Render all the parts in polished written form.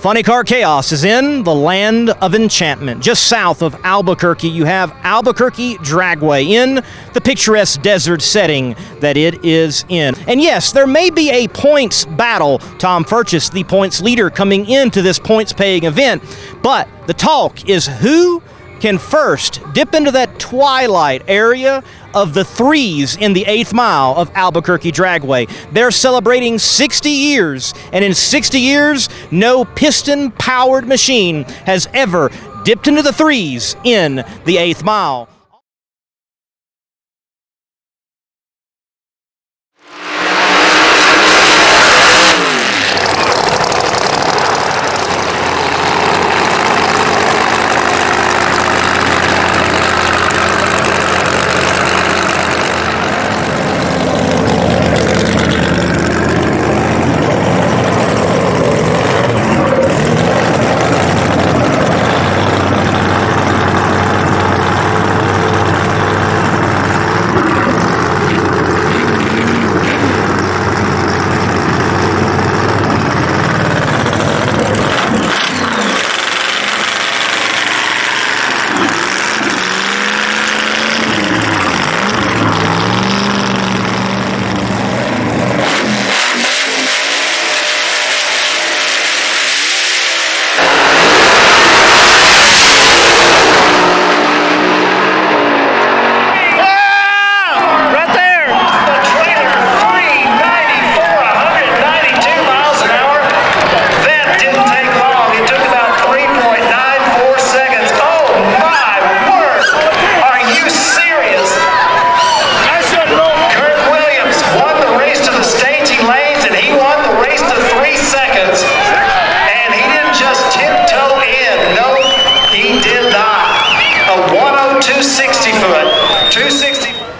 Funny Car Chaos is in the land of enchantment. Just south of Albuquerque, you have Albuquerque Dragway in the picturesque desert setting that it is in. And yes, there may be a points battle. Tom Furchess, the points leader, coming into this points-paying event. But the talk is who can first dip into that twilight area of the threes in the 8th mile of Albuquerque Dragway. They're celebrating 60 years, and in 60 years, no piston-powered machine has ever dipped into the threes in the 8th mile.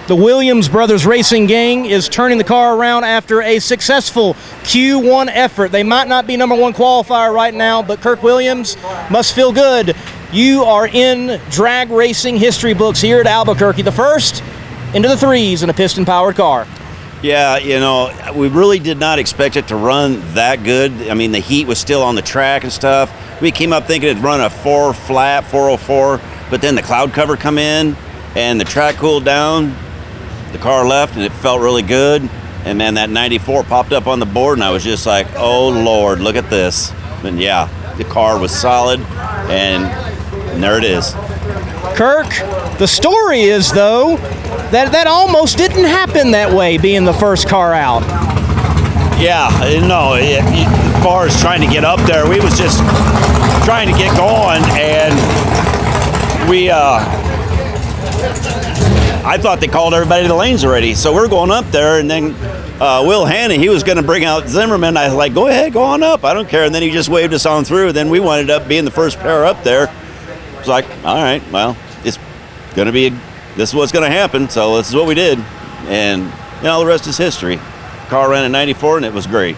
The Williams Brothers Racing Gang is turning the car around after a successful Q1 effort. They might not be number one qualifier right now, but Kirk Williams must feel good. You are in drag racing history books here at Albuquerque, the first into the threes in a piston-powered car. Yeah, you know, we really did not expect it to run that good. I mean, the heat was still on the track and stuff. We came up thinking it'd run a 4 flat, 404, but then the cloud cover come in and the track cooled down. The car left and it felt really good, and then that 94 popped up on the board and I was just like, oh Lord, look at this. And yeah, the car was solid, and there it is. Kirk, the story is though that almost didn't happen that way, being the first car out. Yeah, no, as far as trying to get up there, we was just trying to get going, and I thought they called everybody to the lanes already. So we're going up there, and then Will Haney, he was going to bring out Zimmerman. I was like, go ahead, go on up. I don't care. And then he just waved us on through. Then we wound up being the first pair up there. It was like, all right, well, it's going to be, this is what's going to happen. So this is what we did. And, you know, the rest is history. Car ran at 94, and it was great.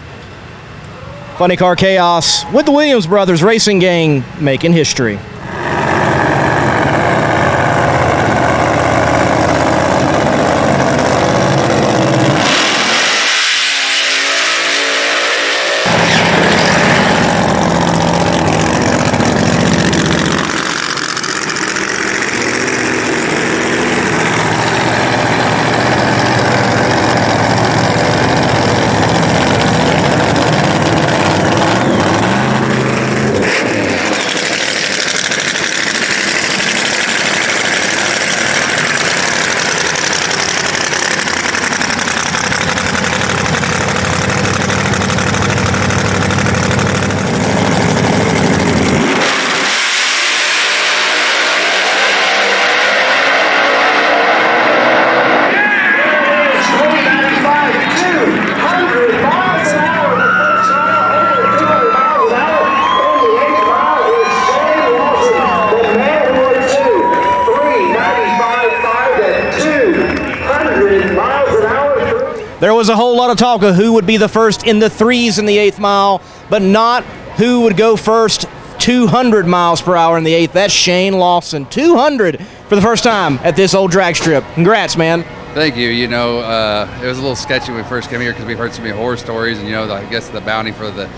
Funny Car Chaos with the Williams Brothers Racing Gang making history. There was a whole lot of talk of who would be the first in the threes in the 8th mile, but not who would go first 200 miles per hour in the 8th. That's Shane Lawson, 200 for the first time at this old drag strip. Congrats, man. Thank you. You know, it was a little sketchy when we first came here because we heard so many horror stories, and, you know, I guess the bounty for the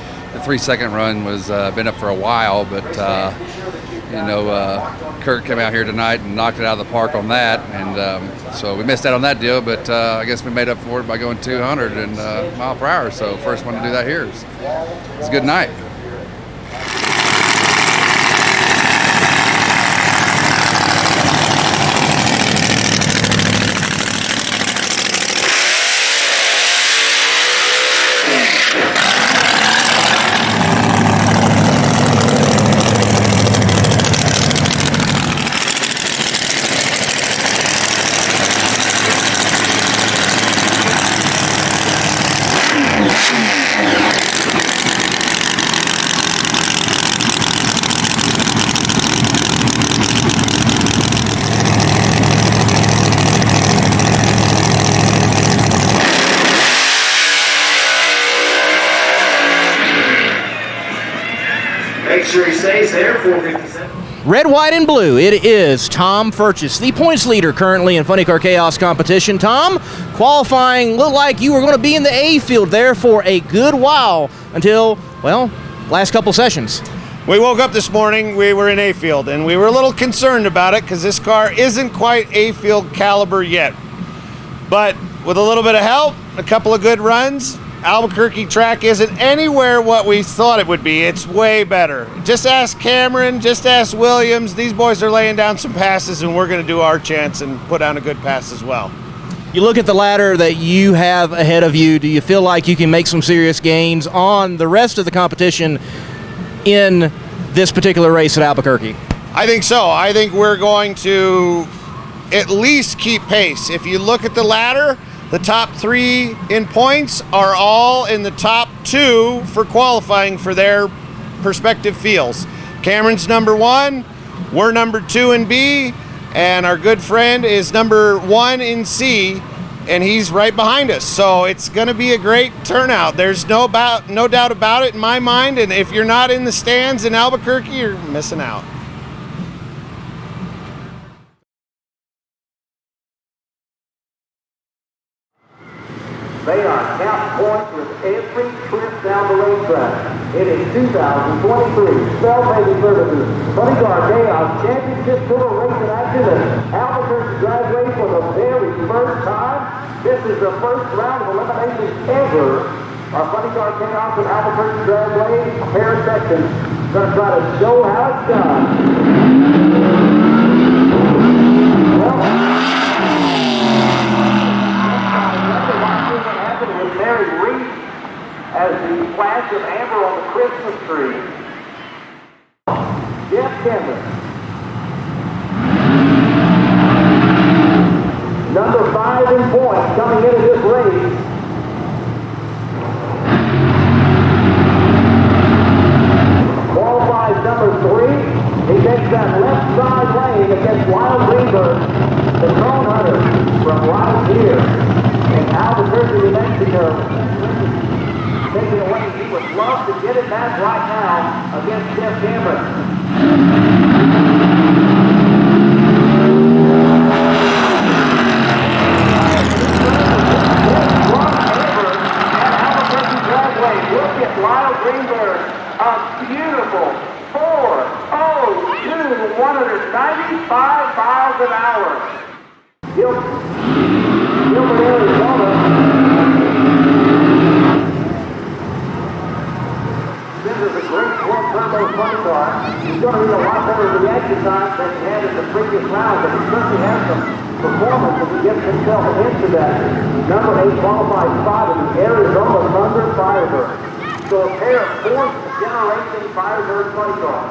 3-second run was been up for a while, but Kurt came out here tonight and knocked it out of the park on that, and so we missed out on that deal. But I guess we made up for it by going 200 mile per hour. So first one to do that here. It's a good night. Make sure he stays there, 457. Red, white, and blue. It is Tom Furchess, the points leader currently in Funny Car Chaos competition. Tom, qualifying looked like you were going to be in the A field there for a good while until, well, last couple sessions. We woke up this morning, we were in A field, and we were a little concerned about it because this car isn't quite A field caliber yet. But with a little bit of help, a couple of good runs, Albuquerque track isn't anywhere what we thought it would be. It's way better. Just ask Cameron, just ask Williams. These boys are laying down some passes, and we're going to do our chance and put down a good pass as well. You look at the ladder that you have ahead of you. Do you feel like you can make some serious gains on the rest of the competition in this particular race at Albuquerque? I think so. I think we're going to at least keep pace. If you look at the ladder, the top 3 in points are all in the top 2 for qualifying for their respective fields. Cameron's number 1, we're number 2 in B, and our good friend is number 1 in C, and he's right behind us. So it's going to be a great turnout. There's no doubt about it in my mind, and if you're not in the stands in Albuquerque, you're missing out. They are count points with every trip down the racetrack. It is 2023 Spell Baby Services Funny Car Chaos Championship Tour Racing Action at Albuquerque Dragway for the very first time. This is the first round of eliminations ever. Our Funny Car Chaos at Albuquerque Dragway pair section is going to try to show how it's done. As the flash of amber on the Christmas tree. Jeff Kendrick. Number 5 in points coming into this race. Qualifies number 3. He takes that left side lane against Wild Greenberg, the Drone Hunter from right here in Albuquerque, New Mexico. Taking away, he would love to get it back right now against Jeff Cameron. Look at Lyle Greenberg, a beautiful 4:02, 195 miles an hour. Gilbert, Arizona. This is a great twin-turbo fun car. He's going to need a lot better reaction time than he had in the previous round, but he certainly has some performance if he gets himself into that. Number 8 qualified spot in the Arizona Thunder Firebird. So a pair of fourth-generation Firebird fun cars.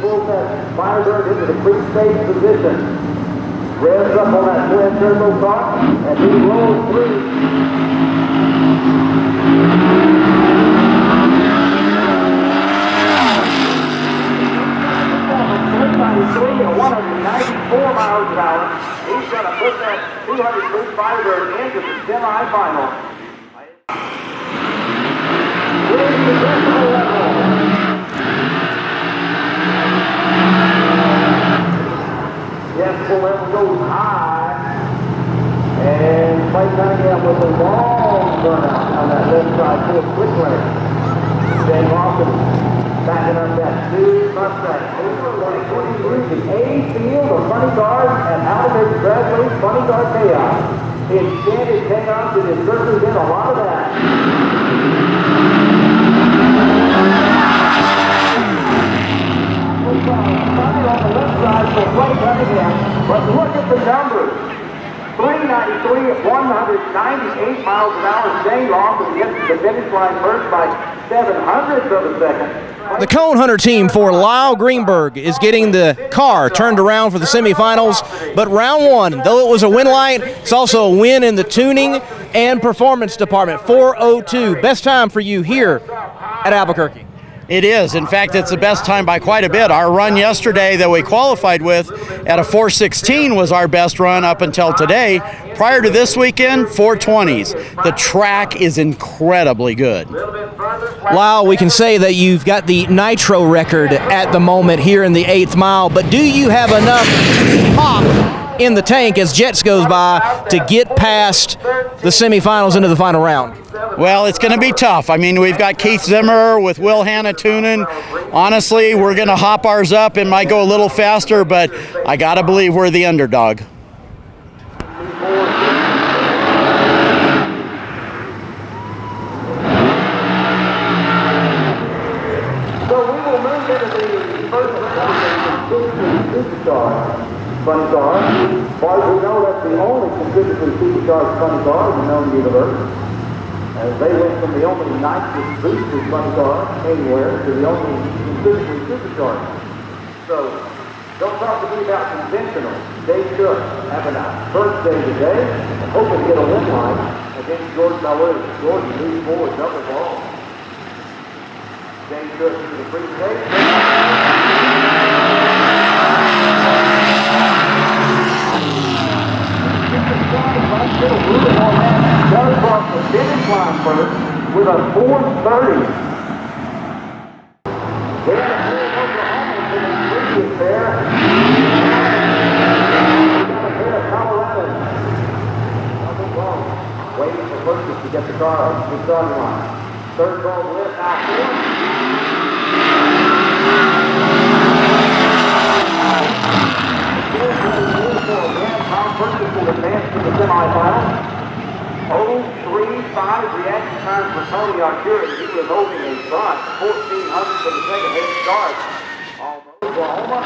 Full set Firebird into the pre-stage position. Revs up on that twin-turbo car, and he rolls through. 393 and 194 miles an hour. He's going to put that 200-foot Firebird into the semifinal. Here's the decimal level. Decimal level goes high. And Clay Cunningham with a long burnout on that left side, full quick lane. Jay Lawson backing up that new Mustang. Through the A field of funny cars at Albuquerque Dragway, Funny Car Chaos. Enchanted Chaos, it is certainly been a lot of that. Funny on the left side for Blake Cunningham, but look at the numbers. 393 at 198 miles an hour. Shane Lawson gets to the finish line first by 0.07 of a second. The Cone Hunter team for Lyle Greenberg is getting the car turned around for the semifinals, but round one, though it was a win light, it's also a win in the tuning and performance department. 4:02, best time for you here at Albuquerque. It is. In fact, it's the best time by quite a bit. Our run yesterday that we qualified with at a 4:16 was our best run up until today. Prior to this weekend, 4:20s. The track is incredibly good. Lyle, we can say that you've got the nitro record at the moment here in the 8th mile, but do you have enough pop in the tank as Jets goes by to get past the semifinals into the final round? Well, it's going to be tough. I mean, we've got Keith Zimmer with Will Hanna tuning. Honestly, we're going to hop ours up. It might go a little faster, but I got to believe we're the underdog. Funny car. As far as we know, that's the only consistently supercharged funny car in the known universe. As they went from the only nicest boosted funny car anywhere to the only consistently supercharged. So, don't talk to me about conventional. They should have a first day today and hoping to get a win line against George Ballard. George moves forward double ball. James Cook to the free stage. Does cross the finish line first with a 4:30. They had a clear Oklahoma for the previous there. We got a pair of Colorado. Nothing wrong. Waiting for Perkins to get the car up to the starting line. Third ball left out four. Perkins will advance to the semifinals. 0.35 reaction time for Tony Arcuri. He was holding a front 1,400 for the second head start. Oklahoma.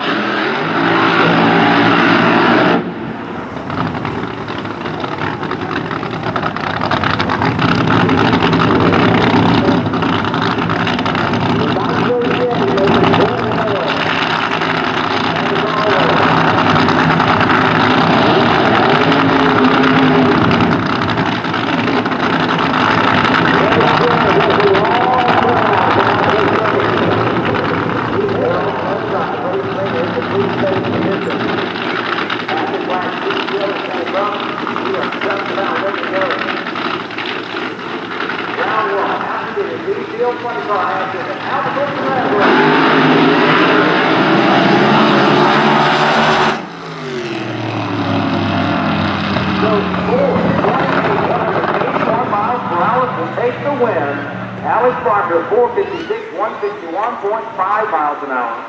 Alex Barker, 456, 161.5 miles an hour.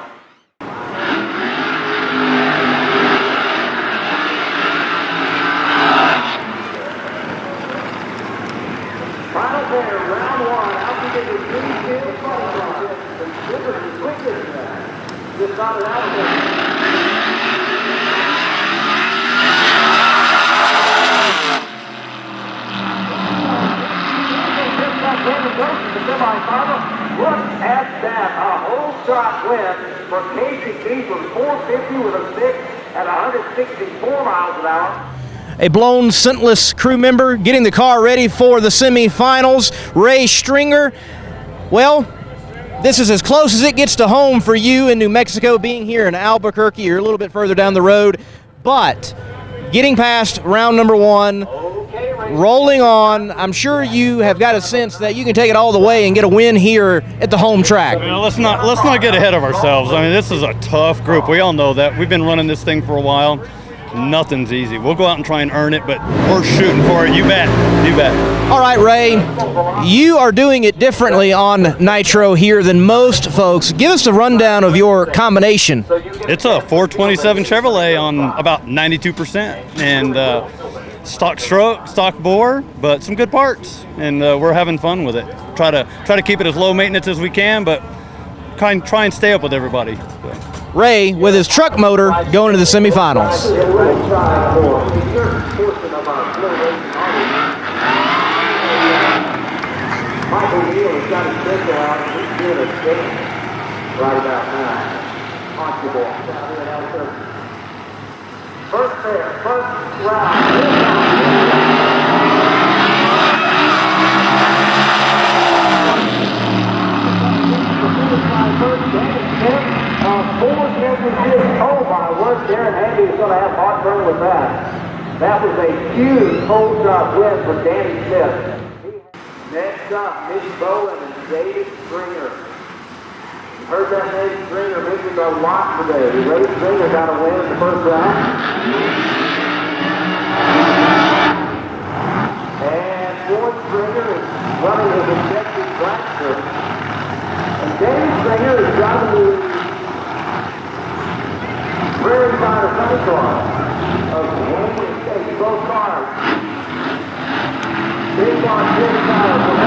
Final pair, round one. Out to get the 3-2 the quickest. Just got it out there. Look at that, a whole shot win for KCP from 450 with a 6 at 164 miles an hour. A blown scentless crew member getting the car ready for the semifinals. Ray Stringer. Well, this is as close as it gets to home for you in New Mexico, being here in Albuquerque. You're a little bit further down the road, but getting past round number one, rolling on, I'm sure you have got a sense that you can take it all the way and get a win here at the home track. You know, let's not get ahead of ourselves. I mean, this is a tough group. We all know that. We've been running this thing for a while. nothing's easy. We'll go out and try and earn it, but we're shooting for it. You bet. You bet. All right, Ray, you are doing it differently on Nitro here than most folks. Give us a rundown of your combination. It's a 427 Chevrolet on about 92%, and stock stroke, stock bore, but some good parts, and we're having fun with it. Try to keep it as low maintenance as we can, but try and stay up with everybody. So. Ray, with his truck motor, going to the semifinals. Michael Neal has got his pistol out, and he's doing a stick right about now. Watch the ball. Down here in Albuquerque. First pair, first round. Four championships. Oh my word, Darren Handy is going to have heartburn with that. That was a huge hole shot win for Danny Smith. Next up, Mitch Bowen and David Stringer. You heard that name, Stringer, mentioned a lot today. Ray Stringer got a win in the first round. And Ford Stringer is running his objective dragster. And David Stringer is driving the Prairie Fire Sunny car of Wayne State, both cars. Big box, big fire from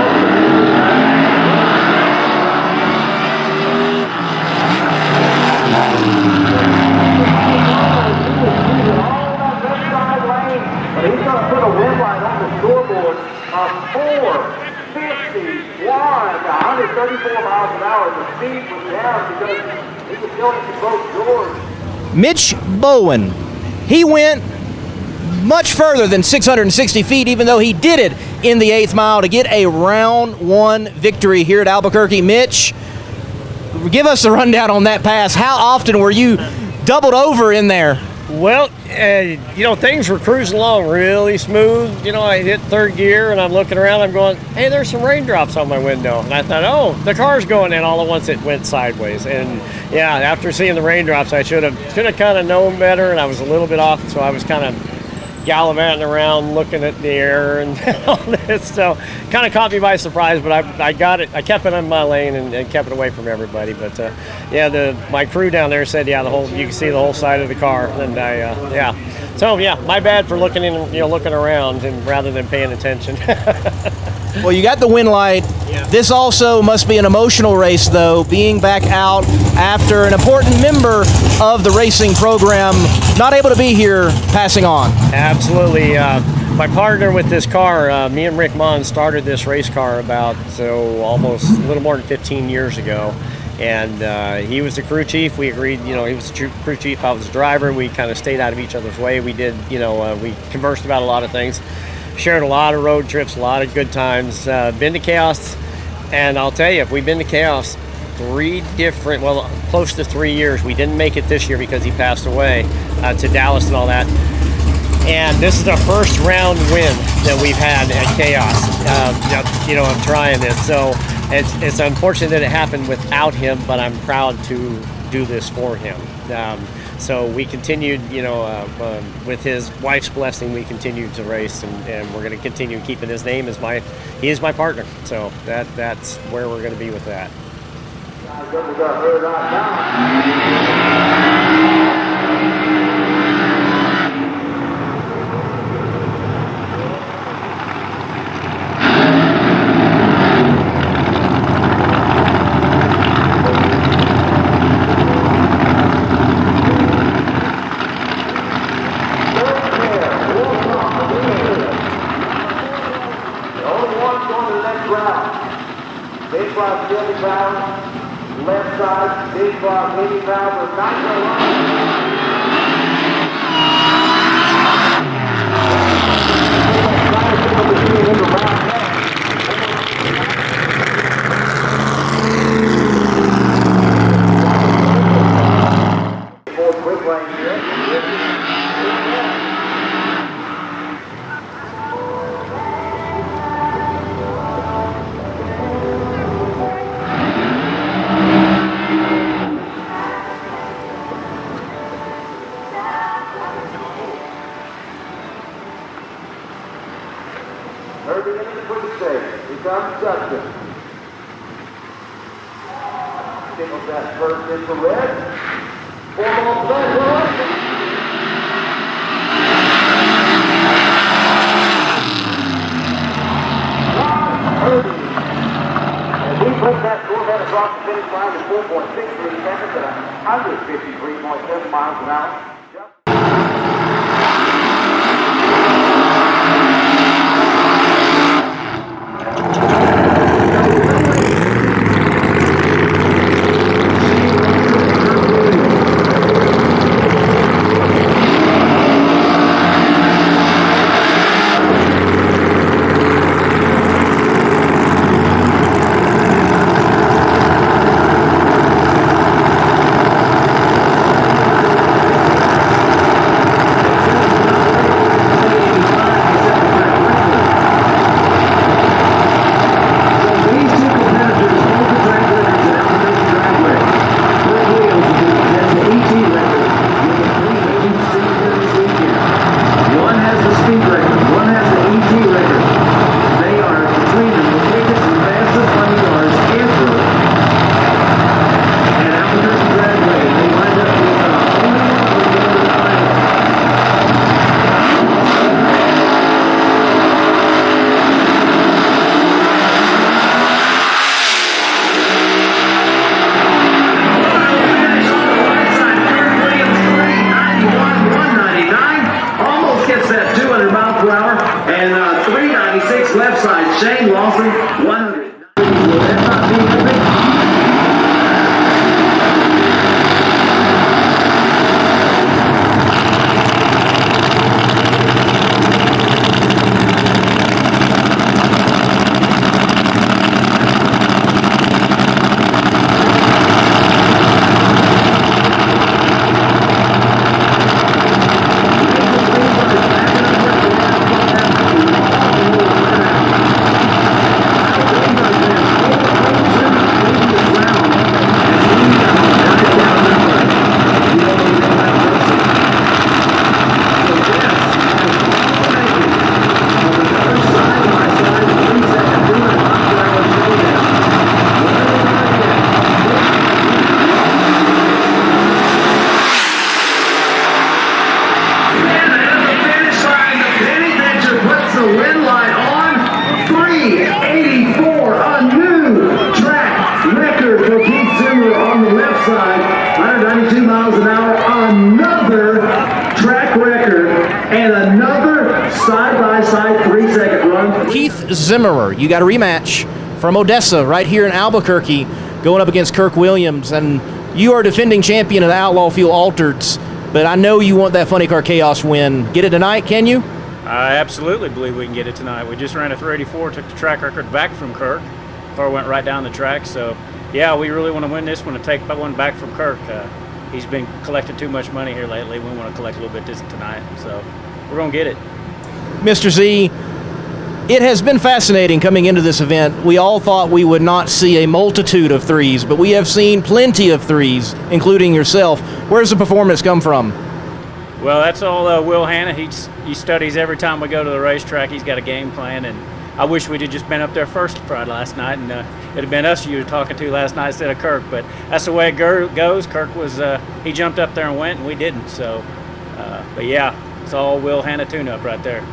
but he's going to put a win line on the scoreboard of 451 to 134 miles an hour. The speed was down because he was going to both doors. Mitch Bowen, he went much further than 660 feet, even though he did it in the 8th mile to get a round 1 victory here at Albuquerque. Mitch, give us a rundown on that pass. How often were you doubled over in there? Well, things were cruising along really smooth. I hit 3rd gear and I'm looking around. I'm going, hey, there's some raindrops on my window. And I thought, oh, the car's going in. All at once it went sideways. And yeah, after seeing the raindrops, I should have kind of known better. And I was a little bit off, so I was kind of gallivanting around looking at the air and all this, so kind of caught me by surprise, but I got it. I kept it in my lane and kept it away from everybody. But my crew down there said, you can see the whole side of the car, and so my bad for looking around and rather than paying attention. Well, you got the win light. Yeah. This also must be an emotional race, though, being back out after an important member of the racing program not able to be here, passing on. Absolutely. My partner with this car, me and Rick Mon, started this race car about almost a little more than 15 years ago. And he was the crew chief. We agreed, he was the crew chief, I was the driver. We kind of stayed out of each other's way. We did, we conversed about a lot of things. Shared a lot of road trips, a lot of good times. Been to Chaos, and I'll tell you, if we've been to Chaos close to 3 years. We didn't make it this year because he passed away to Dallas and all that. And this is our first round win that we've had at Chaos. I'm trying this. So it's unfortunate that it happened without him, but I'm proud to do this for him. So we continued, with his wife's blessing, we continued to race, and we're going to continue keeping his name as he is my partner. So that's where we're going to be with that. Left side, big block, 80 pounds, with 9 quick range here. Curving into the quick stage. Here comes Justin. Signals that first infrared. 4 balls back. As he puts that Corvette across the finish line in 4.63 seconds at 153.7 miles an hour. Zimmerer, you got a rematch from Odessa right here in Albuquerque going up against Kirk Williams, and you are defending champion of the Outlaw Fuel Altereds, but I know you want that Funny Car Chaos win. Get it tonight, can you? I absolutely believe we can get it tonight. We just ran a 384, took the track record back from Kirk. Car went right down the track, so yeah, we really want to win this one and take one back from Kirk. He's been collecting too much money here lately. We want to collect a little bit this tonight, so we're going to get it. Mr. Z, it has been fascinating coming into this event. We all thought we would not see a multitude of threes, but we have seen plenty of threes, including yourself. Where's the performance come from? Well, that's all Will Hanna. He studies every time we go to the racetrack. He's got a game plan, and I wish we'd have just been up there first Friday last night, and it'd have been us you were talking to last night instead of Kirk. But that's the way it goes. Kirk was he jumped up there and went, and we didn't. So, but yeah, it's all Will Hanna tune-up right there.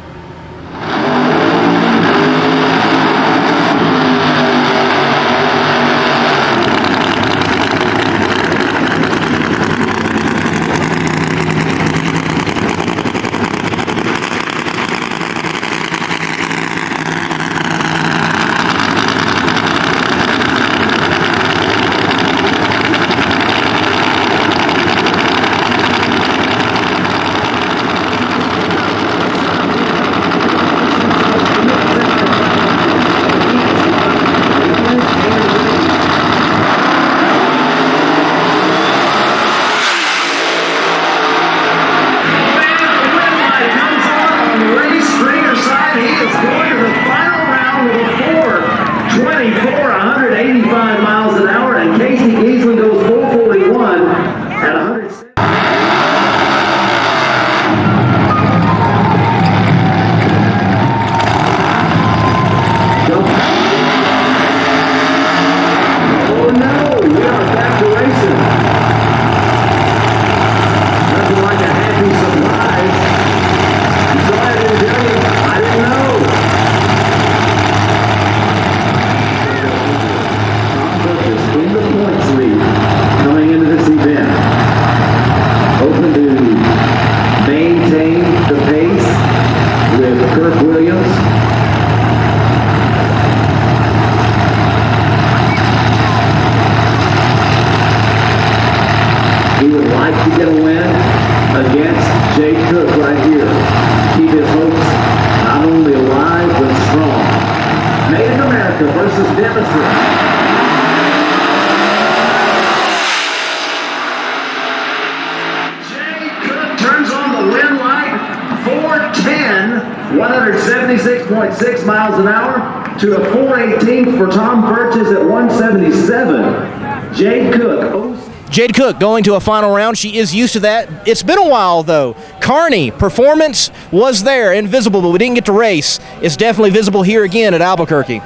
win, 176.6 miles an hour to a 418 for Tom Burgess at 177. Jade Cook. Jade Cook going to a final round. She is used to that. It's been a while, though. Kearney, performance was there, invisible, but we didn't get to race. It's definitely visible here again at Albuquerque.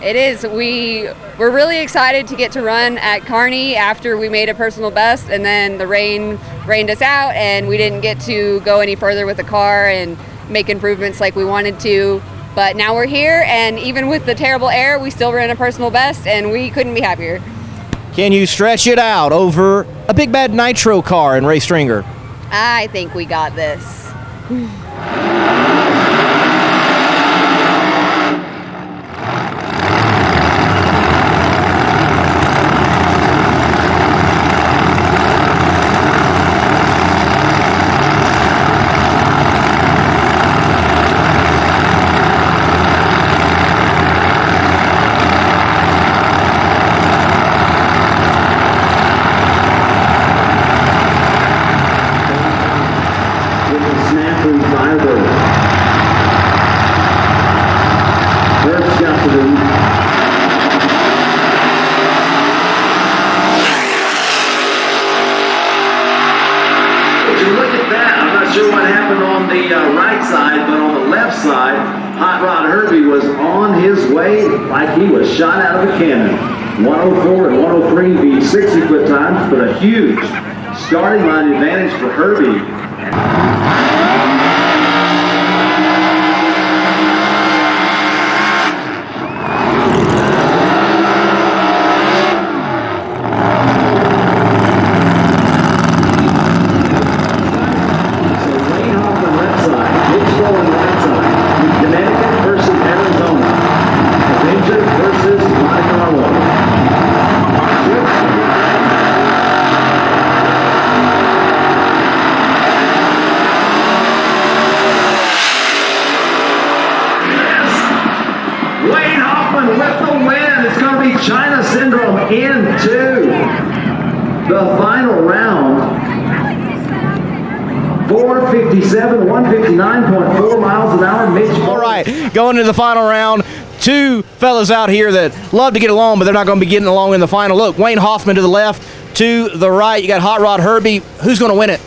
It is. We're really excited to get to run at Kearney after we made a personal best, and then the rain rained us out, and we didn't get to go any further with the car and make improvements like we wanted to. But now we're here, and even with the terrible air, we still ran a personal best, and we couldn't be happier. Can you stretch it out over a big bad nitro car in Ray Stringer? I think we got this. Like he was shot out of a cannon. 104 and 103 beat 60 foot times, but a huge starting line advantage for Herbie. Into the final round. 457, 159.4 miles an hour. Mitch. All right, going into the final round. Two fellas out here that love to get along, but they're not going to be getting along in the final. Look, Wayne Hoffman to the left, to the right. You got Hot Rod Herbie. Who's going to win it?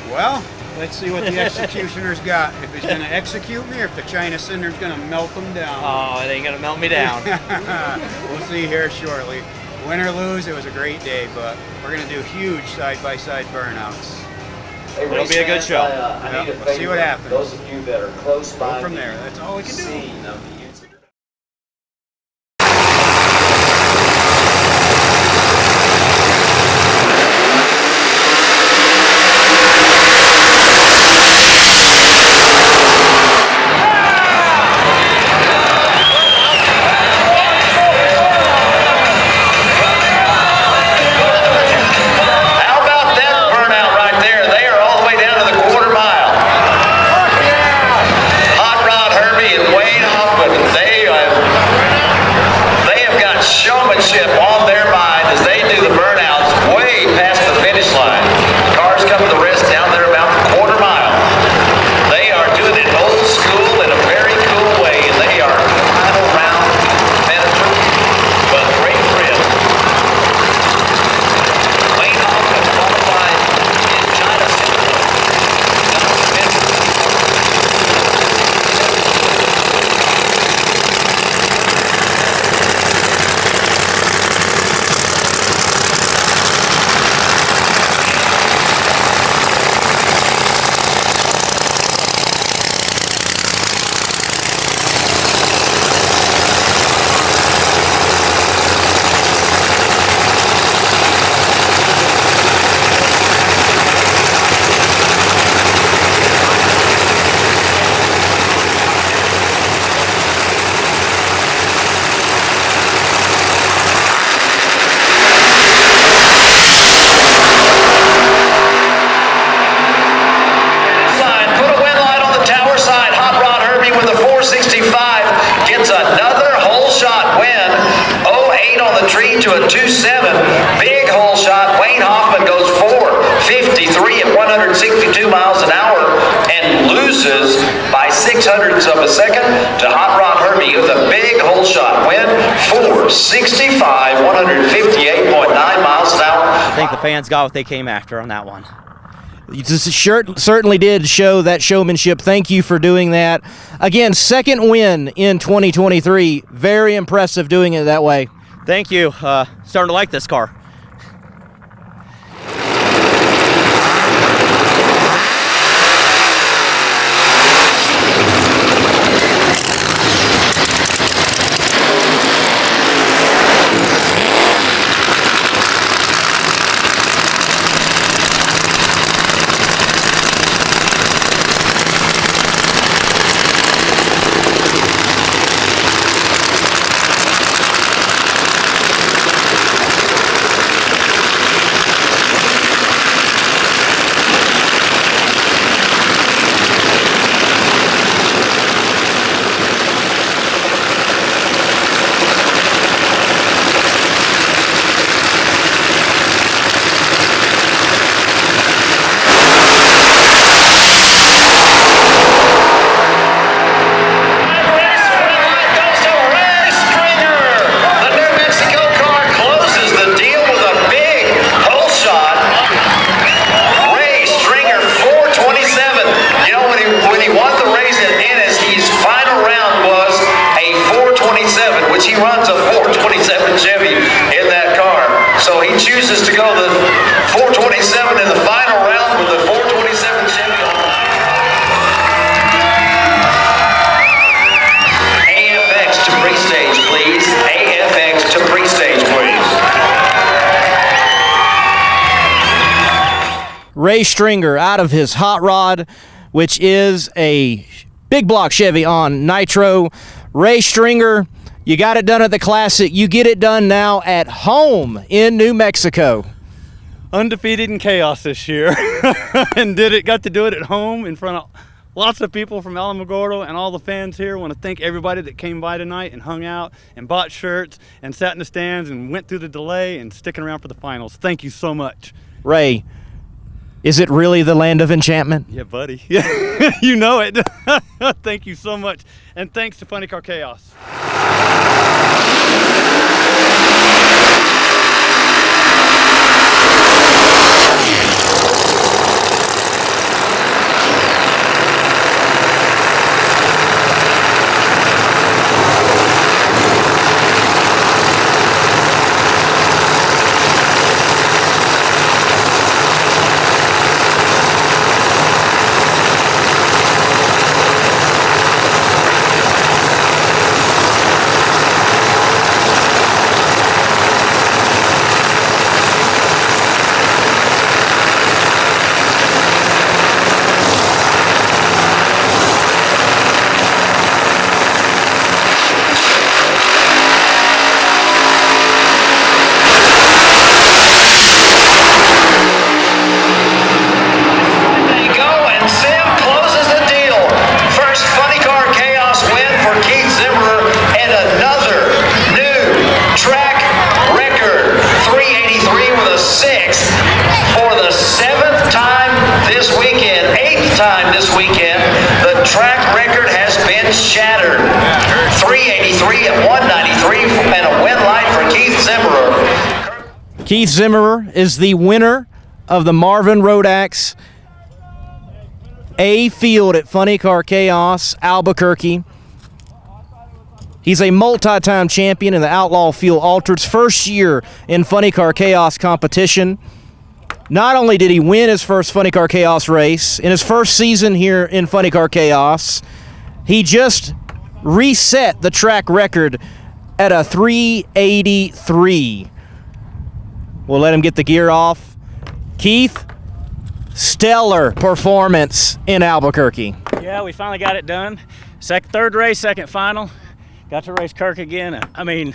Well, let's see what the executioner's got. If he's going to execute me or if the China Cinder's going to melt them down. Oh, it ain't going to melt me down. We'll see here shortly. Win or lose, it was a great day, but we're going to do huge side-by-side burnouts. It'll be a good show. We'll see what happens. Those of you that are close by, go from there. That's all we can do. Hot Rod Herbie and Wayne Hoffman 6/600ths of a second to Hot Rod Herbie with a big hole shot win, 465, 158.9 miles an hour. I think the fans got what they came after on that one. You certainly did show that showmanship. Thank you for doing that. Again, second win in 2023. Very impressive doing it that way. Thank you. Starting to like this car. He runs a 427 Chevy in that car. So he chooses to go the 427 in the final round with the 427 Chevy. AFX to pre-stage, please. AFX to pre-stage, please. Ray Stringer out of his hot rod, which is a big block Chevy on nitro. Ray Stringer, you got it done at the Classic. You get it done now at home in New Mexico. Undefeated in chaos this year. And got to do it at home in front of lots of people from Alamogordo and all the fans here. I want to thank everybody that came by tonight and hung out and bought shirts and sat in the stands and went through the delay and sticking around for the finals. Thank you so much. Ray, is it really the land of enchantment? Yeah, buddy. Yeah, you know it. Thank you so much. And thanks to Funny Car Chaos. Track record has been shattered. 383 at 193 and a win light for Keith Zimmerer. Keith Zimmerer is the winner of the Marvin Rodax A field at Funny Car Chaos, Albuquerque. He's a multi-time champion in the Outlaw Fuel Altered's first year in Funny Car Chaos competition. Not only did he win his first Funny Car Chaos race, in his first season here in Funny Car Chaos, he just reset the track record at a 383. We'll let him get the gear off. Keith, stellar performance in Albuquerque. Yeah, we finally got it done. Third race, second final. Got to race Kirk again. I mean,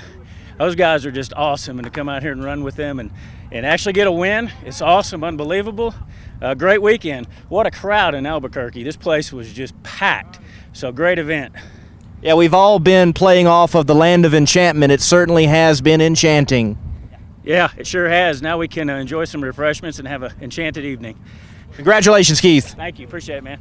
those guys are just awesome, and to come out here and run with them and actually get a win, it's awesome, unbelievable. Great weekend. What a crowd in Albuquerque. This place was just packed. So great event. Yeah, we've all been playing off of the land of enchantment. It certainly has been enchanting. Yeah, it sure has. Now we can enjoy some refreshments and have an enchanted evening. Congratulations, Keith. Thank you. Appreciate it, man.